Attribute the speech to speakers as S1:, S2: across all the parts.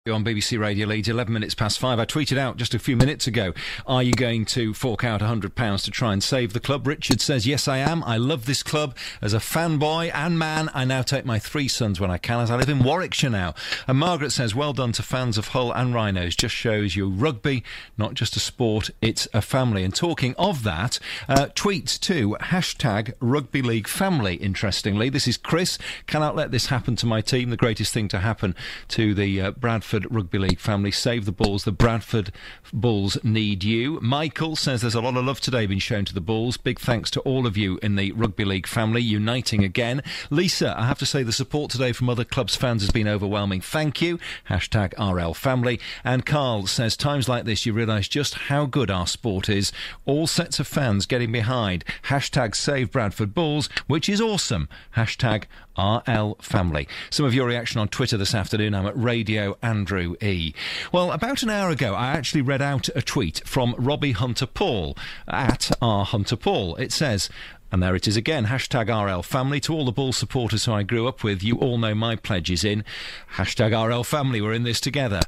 S1: On BBC Radio Leeds, 11 minutes past 5. I tweeted out just a few minutes ago, are you going to fork out £100 to try and save the club? Richard says, yes, I am. I love this club. As a fanboy and man, I now take my 3 sons when I can, as I live in Warwickshire now. And Margaret says, well done to fans of Hull and Rhinos. Just shows you rugby, not just a sport, it's a family. And talking of that, tweets to #RugbyLeagueFamily, interestingly. This is Chris. Cannot let this happen to my team. The greatest thing to happen to the Bradford Rugby League family. Save the Bulls. The Bradford Bulls need you. Michael says there's a lot of love today being shown to the Bulls. Big thanks to all of you in the Rugby League family, uniting again. Lisa, I have to say the support today from other clubs' fans has been overwhelming. Thank you. #RLFamily. And Carl says, times like this you realise just how good our sport is. All sets of fans getting behind. #Save Bradford Bulls, which is awesome. #RLFamily. Some of your reaction on Twitter this afternoon. I'm at Radio Andrew E. Well, about an hour ago, I actually read out a tweet from Robbie Hunter Paul at @RHunterPaul. It says, and there it is again, #RLFamily. To all the Bulls supporters who I grew up with, you all know my pledge is in. #RLFamily, we're in this together.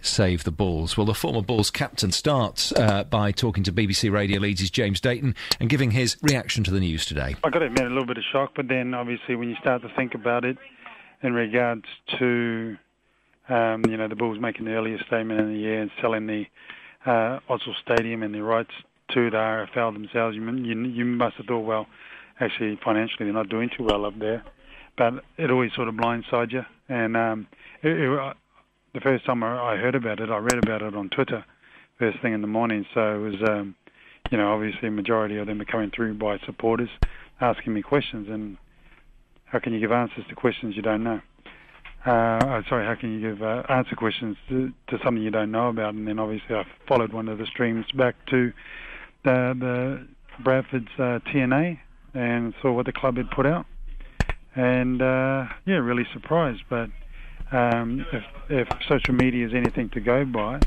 S1: #Save the Bulls. Well, the former Bulls captain starts by talking to BBC Radio Leeds' James Dayton and giving his reaction to the news today.
S2: I got to admit, a little bit of shock, but then obviously when you start to think about it in regards to the Bulls making the earlier statement in the year and selling the Oswald Stadium and the rights to the RFL themselves, you must have thought, well, actually financially they're not doing too well up there. But it always sort of blindsides you. And the first time I heard about it, I read about it on Twitter first thing in the morning. So it was, obviously a majority of them are coming through by supporters asking me questions. And how can you give answers to questions you don't know? How can you give answer questions to something you don't know about? And then obviously I followed one of the streams back to the Bradford's TNA and saw what the club had put out. And, really surprised. But if social media is anything to go by,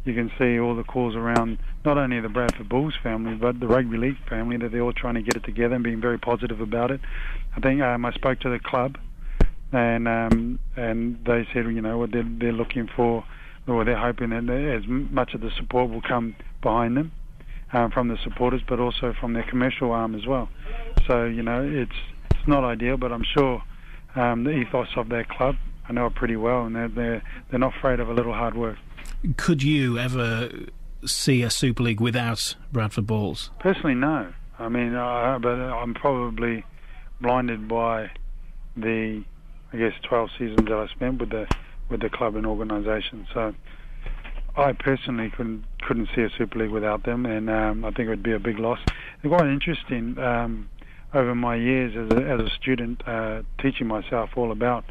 S2: you can see all the calls around not only the Bradford Bulls family, but the Rugby League family, that they're all trying to get it together and being very positive about it. I think I spoke to the club, and they said, what they're looking for, or they're hoping that as much of the support will come behind them from the supporters, but also from their commercial arm as well. So it's not ideal, but I'm sure the ethos of their club, I know it pretty well, and they're not afraid of a little hard work.
S3: Could you ever see a Super League without Bradford Bulls?
S2: Personally, no. I mean, but I'm probably blinded by the 12 seasons that I spent with the club and organisation. So I personally couldn't see a Super League without them, and I think it would be a big loss. It's quite interesting. Over my years as a student, teaching myself all about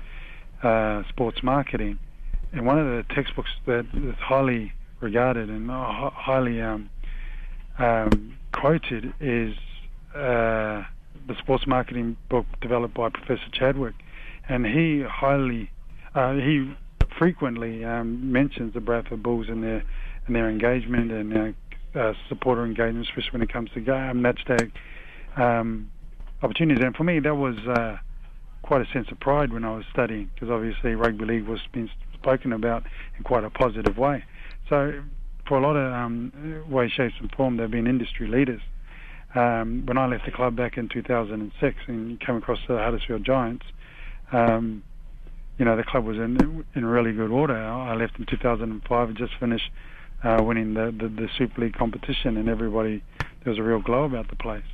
S2: sports marketing, and one of the textbooks that is highly regarded and highly quoted is the sports marketing book developed by Professor Chadwick, and he frequently mentions the Bradford Bulls and their engagement and supporter engagement, especially when it comes to match day opportunities. And for me, that was quite a sense of pride when I was studying, because obviously rugby league was being spoken about in quite a positive way. So for a lot of ways, shapes and form, they've been industry leaders. When I left the club back in 2006 and came across the Huddersfield Giants, the club was in really good order. I left in 2005 and just finished winning the Super League competition, and there was a real glow about the place.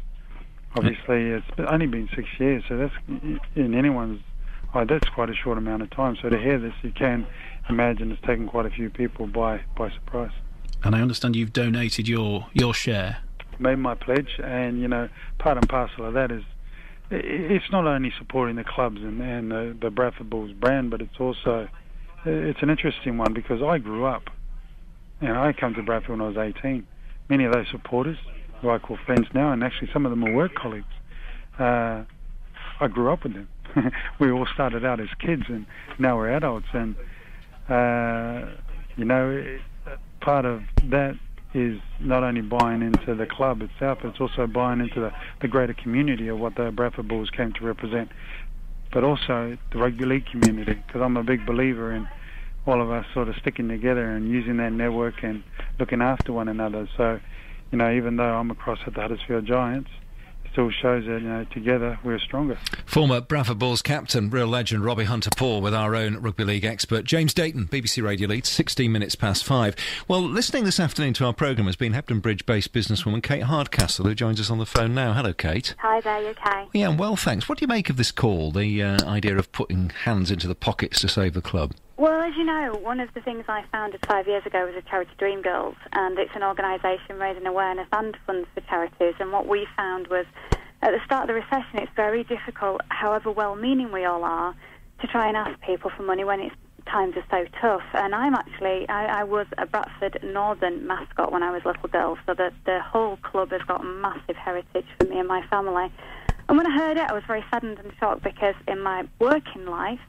S2: Obviously, it's only been 6 years, so that's in anyone's eye, that's quite a short amount of time. So to hear this, you can imagine it's taken quite a few people by surprise.
S3: And I understand you've donated your share.
S2: Made my pledge, and part and parcel of that is it's not only supporting the clubs and the Bradford Bulls brand, but it's also it's an interesting one, because I grew up, I came to Bradford when I was 18. Many of those supporters, who I call friends now, and actually some of them are work colleagues, I grew up with them. We all started out as kids, and now we're adults, and part of that is not only buying into the club itself, it's also buying into the greater community of what the Bradford Bulls came to represent. but also the rugby league community, because I'm a big believer in all of us sort of sticking together and using that network and looking after one another. So, even though I'm across at the Huddersfield Giants, still shows that, together we're stronger.
S1: Former Bradford Bulls captain, real legend Robbie Hunter-Paul with our own rugby league expert, James Dayton, BBC Radio Leeds, 16 minutes past 5. Well, listening this afternoon to our programme has been Hebden Bridge-based businesswoman Kate Hardcastle, who joins us on the phone now. Hello, Kate.
S4: Hi there, you okay?
S1: Yeah, well, thanks. What do you make of this call, the idea of putting hands into the pockets to save the club?
S4: Well, as you know, one of the things I founded 5 years ago was a charity, Dream Girls, and it's an organisation raising awareness and funds for charities. And what we found was, at the start of the recession, it's very difficult, however well-meaning we all are, to try and ask people for money when times are so tough. And I was a Bradford Northern mascot when I was a little girl, so that the whole club has got massive heritage for me and my family. And when I heard it, I was very saddened and shocked, because in my working life,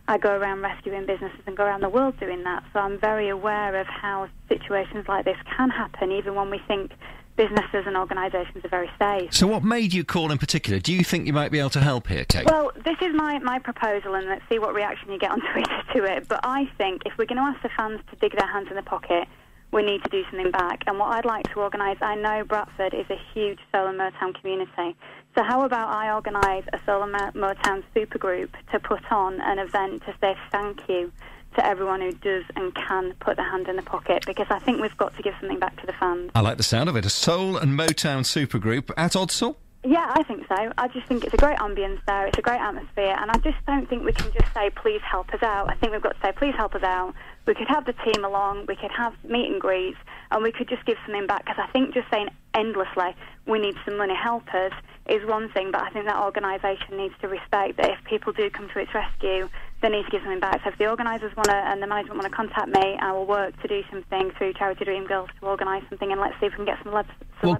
S4: I go around rescuing businesses and go around the world doing that. So I'm very aware of how situations like this can happen, even when we think businesses and organisations are very safe.
S1: So what made you call in particular? Do you think you might be able to help here, Kate?
S4: Well, this is my proposal, and let's see what reaction you get on Twitter to it. But I think if we're going to ask the fans to dig their hands in the pocket, we need to do something back. And what I'd like to organise, I know Bradford is a huge Soul and Motown community. So how about I organise a Soul and Motown supergroup to put on an event to say thank you to everyone who does and can put their hand in the pocket, because I think we've got to give something back to the fans. I
S1: like the sound of it. A Soul and Motown supergroup at Odsal?
S4: Yeah, I think so. I just think it's a great ambience there, it's a great atmosphere, and I just don't think we can just say, please help us out. I think we've got to say, please help us out. We could have the team along, we could have meet and greets, and we could just give something back, because I think just saying endlessly, we need some money, help us, is one thing, but I think that organisation needs to respect that if people do come to its rescue, they need to give something back. So if the organisers want to, and the management want to contact me, I will work to do something through Charity Dream Girls to organise something, and let's see if we can get some lads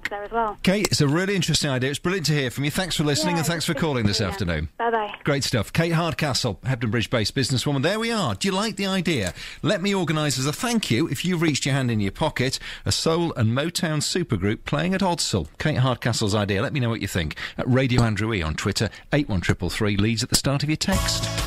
S4: there as well.
S1: Kate, it's a really interesting idea. It's brilliant to hear from you. Thanks for listening, and thanks for calling this afternoon.
S4: Bye-bye.
S1: Great stuff. Kate Hardcastle, Hebden Bridge-based businesswoman. There we are. Do you like the idea? Let me organise as a thank you, if you've reached your hand in your pocket, a Soul and Motown supergroup playing at Odsal. Kate Hardcastle's idea. Let me know what you think. At Radio Andrew E on Twitter, 81333 Leeds at the start of your text.